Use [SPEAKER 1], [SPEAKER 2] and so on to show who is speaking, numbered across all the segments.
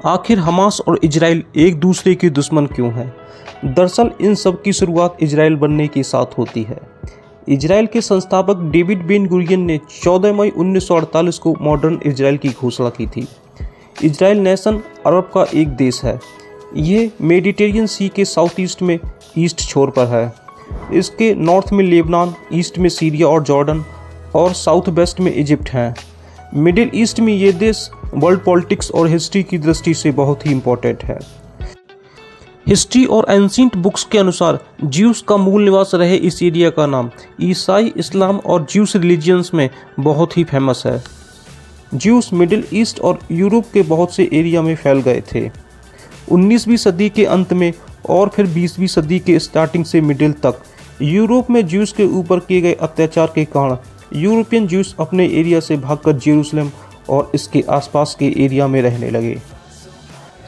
[SPEAKER 1] आखिर हमास और इजराइल एक दूसरे के दुश्मन क्यों हैं? दरअसल इन सब की शुरुआत इजराइल बनने के साथ होती है। इजराइल के संस्थापक डेविड बेन गुरियन ने 14 मई 1948 को मॉडर्न इजराइल की घोषणा की थी। इजराइल नेशन अरब का एक देश है। यह मेडिटेरियन सी के साउथ ईस्ट में ईस्ट छोर पर है। इसके नॉर्थ में लेबनान, ईस्ट में सीरिया और जॉर्डन और साउथ वेस्ट में इजिप्ट हैं। मिडिल ईस्ट में ये देश वर्ल्ड पॉलिटिक्स और हिस्ट्री की दृष्टि से बहुत ही इम्पोर्टेंट है। हिस्ट्री और एंशिएंट बुक्स के अनुसार ज्यूस का मूल निवास रहे इस एरिया का नाम ईसाई, इस्लाम और ज्यूस रिलीजियंस में बहुत ही फेमस है। ज्यूस मिडिल ईस्ट और यूरोप के बहुत से एरिया में फैल गए थे। 19वीं सदी के अंत में और फिर 20वीं सदी के स्टार्टिंग से मिडिल तक यूरोप में ज्यूस के ऊपर किए गए अत्याचार के कारण यूरोपियन ज्यूस अपने एरिया से भागकर जेरूसलम और इसके आसपास के एरिया में रहने लगे।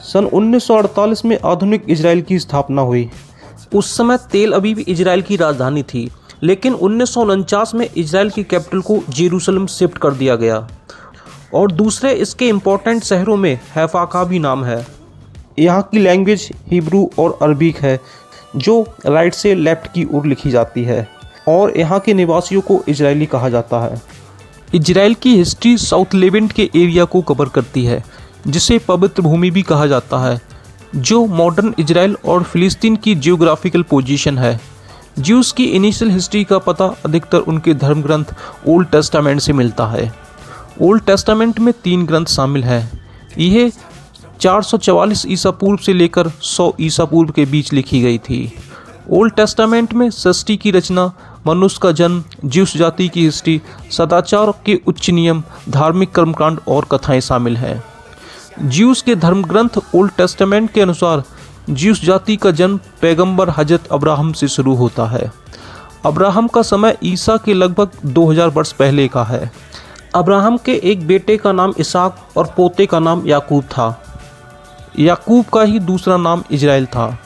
[SPEAKER 1] सन 1948 में आधुनिक इजराइल की स्थापना हुई। उस समय तेल अवीव इजराइल की राजधानी थी, लेकिन 1949 में इजराइल की कैपिटल को जेरूसलम शिफ्ट कर दिया गया और दूसरे इसके इम्पोर्टेंट शहरों में हैफा का भी नाम है। यहाँ की लैंग्वेज हिब्रू और अरबिक है, जो राइट से लेफ्ट की ओर लिखी जाती है और यहाँ के निवासियों को इजरायली कहा जाता है। इजराइल की हिस्ट्री साउथ लेवेंट के एरिया को कवर करती है, जिसे पवित्र भूमि भी कहा जाता है, जो मॉडर्न इजराइल और फिलिस्तीन की जियोग्राफिकल पोजीशन है। ज्यूस की इनिशियल हिस्ट्री का पता अधिकतर उनके धर्म ग्रंथ ओल्ड टेस्टामेंट से मिलता है। ओल्ड टेस्टामेंट में 3 ग्रंथ शामिल हैं। यह 444 ईसा पूर्व से लेकर 100 ईसा पूर्व के बीच लिखी गई थी। ओल्ड टेस्टामेंट में सृष्टि की रचना, मनुष्य का जन्म, ज्यूस जाति की हिस्ट्री, सदाचार के उच्च नियम, धार्मिक कर्मकांड और कथाएं शामिल हैं। ज्यूस के धर्म ग्रंथ ओल्ड टेस्टामेंट के अनुसार ज्यूस जाति का जन्म पैगंबर हजरत अब्राहम से शुरू होता है। अब्राहम का समय ईसा के लगभग 2000 वर्ष पहले का है। अब्राहम के एक बेटे का नाम इसहाक और पोते का नाम याकूब था। याकूब का ही दूसरा नाम इजराइल था।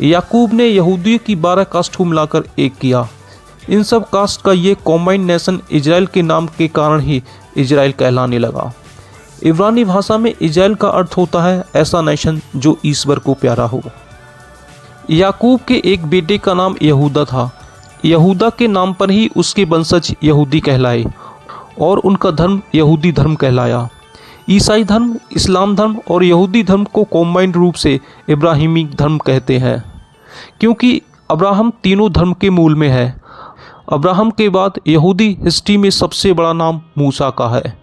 [SPEAKER 1] याकूब ने यहूदियों की 12 कास्ट को मिलाकर एक किया। इन सब कास्ट का ये कॉम्बाइंड नेशन इजराइल के नाम के कारण ही इजराइल कहलाने लगा। इब्रानी भाषा में इजराइल का अर्थ होता है ऐसा नेशन जो ईश्वर को प्यारा हो। याकूब के एक बेटे का नाम यहूदा था। यहूदा के नाम पर ही उसके वंशज यहूदी कहलाए और उनका धर्म यहूदी धर्म कहलाया। ईसाई धर्म, इस्लाम धर्म और यहूदी धर्म को कॉम्बाइंड रूप से इब्राहिमी धर्म कहते हैं, क्योंकि अब्राहम तीनों धर्म के मूल में है। अब्राहम के बाद यहूदी हिस्ट्री में सबसे बड़ा नाम मूसा का है।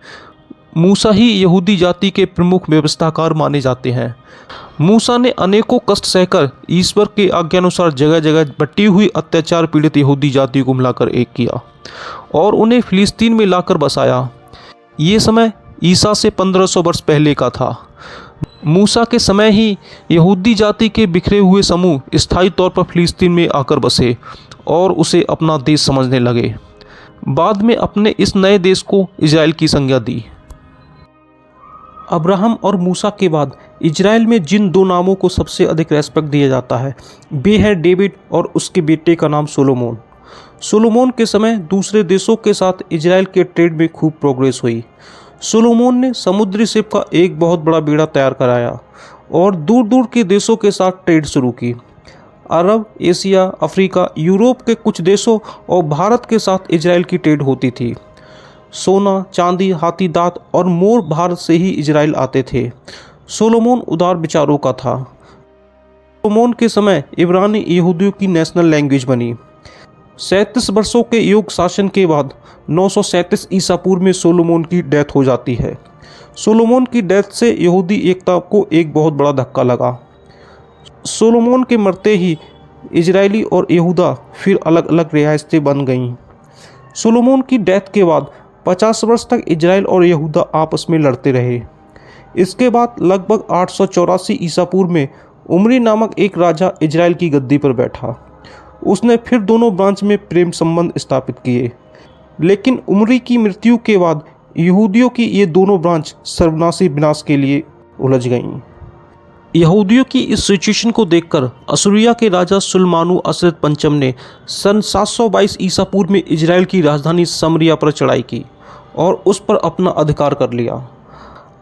[SPEAKER 1] मूसा ही यहूदी जाति के प्रमुख व्यवस्थाकार माने जाते हैं। मूसा ने अनेकों कष्ट सहकर ईश्वर के आज्ञानुसार जगह जगह बटी हुई अत्याचार पीड़ित यहूदी जाति को मिलाकर एक किया और उन्हें फिलिस्तीन में लाकर बसाया। ये समय ईसा से 1500 वर्ष पहले का था। मूसा के समय ही यहूदी जाति के बिखरे हुए समूह स्थायी तौर पर फिलिस्तीन में आकर बसे और उसे अपना देश समझने लगे। बाद में अपने इस नए देश को इजराइल की संज्ञा दी। अब्राहम और मूसा के बाद इजराइल में जिन 2 नामों को सबसे अधिक रेस्पेक्ट दिया जाता है, वे हैं डेविड और उसके बेटे का नाम सोलोमोन। सोलोमोन के समय दूसरे देशों के साथ इजराइल के ट्रेड में खूब प्रोग्रेस हुई। सोलोमोन ने समुद्री शिप का एक बहुत बड़ा बेड़ा तैयार कराया और दूर दूर के देशों के साथ ट्रेड शुरू की। अरब, एशिया, अफ्रीका, यूरोप के कुछ देशों और भारत के साथ इजराइल की ट्रेड होती थी। सोना, चांदी, हाथी दांत और मोर भारत से ही इजराइल आते थे। सोलोमोन उदार विचारों का था। सोलोमोन के समय इब्रानी यहूदियों की नेशनल लैंग्वेज बनी। 37 वर्षों के योग शासन के बाद 937 ईसा पूर्व में सोलोमोन की डेथ हो जाती है। सोलोमोन की डेथ से यहूदी एकता को एक बहुत बड़ा धक्का लगा। सोलोमोन के मरते ही इजरायली और यहूदा फिर अलग अलग रियासतें बन गईं। सोलोमोन की डेथ के बाद 50 वर्ष तक इजराइल और यहूदा आपस में लड़ते रहे। इसके बाद लगभग 884 ईसा पूर्व में उमरी नामक एक राजा इजराइल की गद्दी पर बैठा। उसने फिर दोनों ब्रांच में प्रेम संबंध स्थापित किए, लेकिन उमरी की मृत्यु के बाद यहूदियों की ये दोनों ब्रांच सर्वनाशी विनाश के लिए उलझ गईं। यहूदियों की इस सिचुएशन को देखकर असूरिया के राजा सुलमानु असरत पंचम ने सन 722 ईसा पूर्व में इजराइल की राजधानी समरिया पर चढ़ाई की और उस पर अपना अधिकार कर लिया।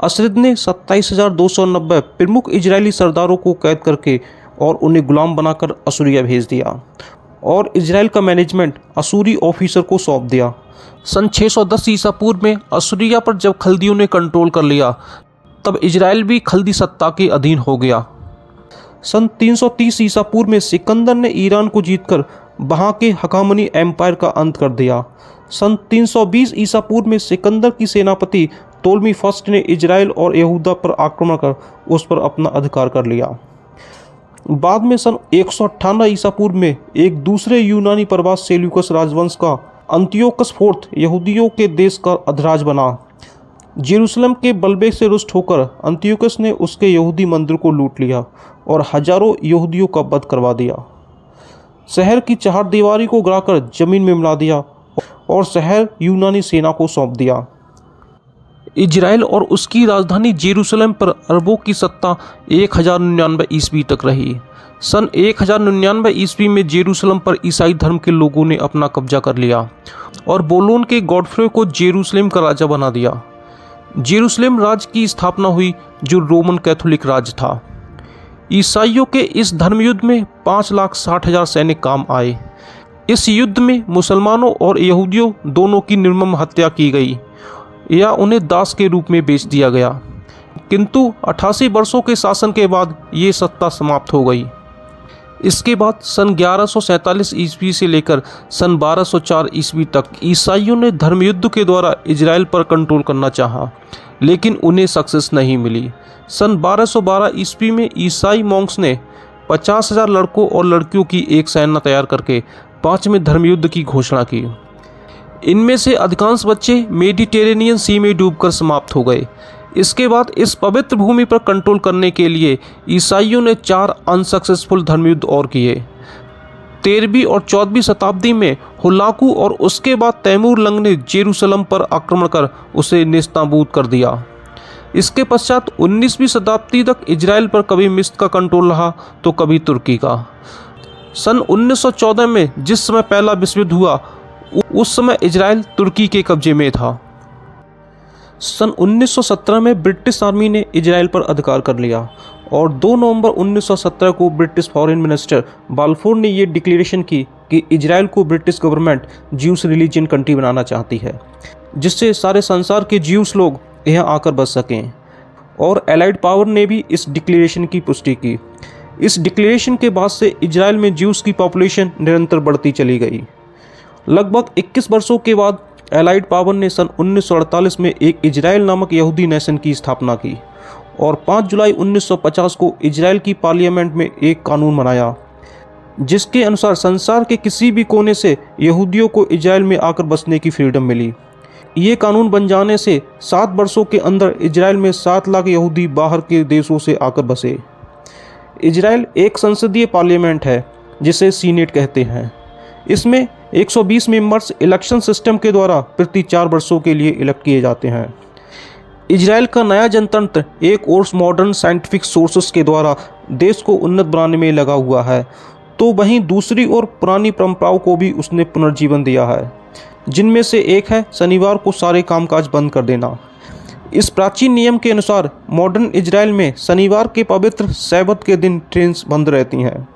[SPEAKER 1] असद ने 27,290 प्रमुख इजरायली सरदारों को कैद करके और उन्हें गुलाम बनाकर असूरिया भेज दिया और इजराइल का मैनेजमेंट असूरी ऑफिसर को सौंप दिया। सन 610 ईसा पूर्व में असूरिया पर जब खल्दियों ने कंट्रोल कर लिया, तब इजराइल भी खल्दी सत्ता के अधीन हो गया। सन 330 ईसा पूर्व में सिकंदर ने ईरान को जीतकर वहाँ के हकामनी एम्पायर का अंत कर दिया। सन 320 ईसा पूर्व में सिकंदर की सेनापति टोलमी फर्स्ट ने इजराइल और यहूदा पर आक्रमण कर उस पर अपना अधिकार कर लिया। बाद में सन 198 ईसा पूर्व में एक दूसरे यूनानी प्रवास सेल्यूकस राजवंश का अंतियोकस फोर्थ यहूदियों के देश का अधिराज बना। जेरूसलम के बलबे से रुष्ट होकर अंतियोकस ने उसके यहूदी मंदिर को लूट लिया और हजारों यहूदियों का वध करवा दिया। शहर की चहारदीवारी को गिराकर जमीन में मिला दिया और शहर यूनानी सेना को सौंप दिया। इजराइल और उसकी राजधानी जेरूसलम पर अरबों की सत्ता 1099 ईस्वी तक रही। सन 1099 ईस्वी में जेरूसलम पर ईसाई धर्म के लोगों ने अपना कब्जा कर लिया और बोलोन के गॉडफ्रे को जेरूसलम का राजा बना दिया। जेरूसलम राज्य की स्थापना हुई जो रोमन कैथोलिक राज्य था। ईसाइयों के इस धर्मयुद्ध में 5,60,000 सैनिक काम आए। इस युद्ध में मुसलमानों और यहूदियों दोनों की निर्मम हत्या की गई या उन्हें दास के रूप में बेच दिया गया, किंतु 88 वर्षों के शासन के बाद ये सत्ता समाप्त हो गई। इसके बाद सन 1147 ईस्वी से लेकर सन 1204 ईस्वी तक ईसाइयों ने धर्मयुद्ध के द्वारा इजराइल पर कंट्रोल करना चाहा, लेकिन उन्हें सक्सेस नहीं मिली। सन 1212 ईस्वी में ईसाई मॉन्क्स ने 50,000 लड़कों और लड़कियों की एक सेना तैयार करके 5वें धर्मयुद्ध की घोषणा की। इनमें से अधिकांश बच्चे मेडिटेरेनियन सी में डूबकर समाप्त हो गए। इसके बाद इस पवित्र भूमि पर कंट्रोल करने के लिए ईसाइयों ने 4 अनसक्सेसफुल धर्मयुद्ध और किए। 13वीं और 14वीं शताब्दी में हुलाकू और उसके बाद तैमूर लंग ने जेरूसलम पर आक्रमण कर उसे नेस्तनाबूद कर दिया। इसके पश्चात 19वीं शताब्दी तक इजराइल पर कभी मिस्र का कंट्रोल रहा तो कभी तुर्की का। सन 1914 में जिस समय पहला विश्व युद्ध हुआ, उस समय इजराइल तुर्की के कब्जे में था। सन 1917 में ब्रिटिश आर्मी ने इजराइल पर अधिकार कर लिया और 2 नवंबर 1917 को ब्रिटिश फॉरेन मिनिस्टर बाल्फोर ने ये डिक्लेरेशन की कि इजराइल को British government Jews religion country बनाना चाहती है, जिससे सारे संसार के ज्यूस लोग यहाँ आकर बस सकें। और एलाइड पावर ने भी इस डिक्लेरेशन की पुष्टि की। इस डिक्लेरेशन के बाद से इजराइल में ज्यूस की पॉपुलेशन निरंतर बढ़ती चली गई। लगभग 21 वर्षों के बाद एलाइड पावर ने सन 1948 में एक इजराइल नामक यहूदी नेशन की स्थापना की और 5 जुलाई 1950 को इजराइल की पार्लियामेंट में एक कानून बनाया, जिसके अनुसार संसार के किसी भी कोने से यहूदियों को इजराइल में आकर बसने की फ्रीडम मिली। ये कानून बन जाने से 7 वर्षों के अंदर इजराइल में 7 लाख यहूदी बाहर के देशों से आकर बसे। इजराइल एक संसदीय पार्लियामेंट है जिसे सीनेट कहते हैं। इसमें 120 मेंबर्स इलेक्शन सिस्टम के द्वारा प्रति 4 वर्षों के लिए इलेक्ट किए जाते हैं। इजराइल का नया जनतंत्र एक और मॉडर्न साइंटिफिक सोर्सेस के द्वारा देश को उन्नत बनाने में लगा हुआ है, तो वहीं दूसरी ओर पुरानी परंपराओं को भी उसने पुनर्जीवन दिया है, जिनमें से एक है शनिवार को सारे कामकाज बंद कर देना। इस प्राचीन नियम के अनुसार मॉडर्न इजराइल में शनिवार के पवित्र सैबत के दिन ट्रेन्स बंद रहती हैं।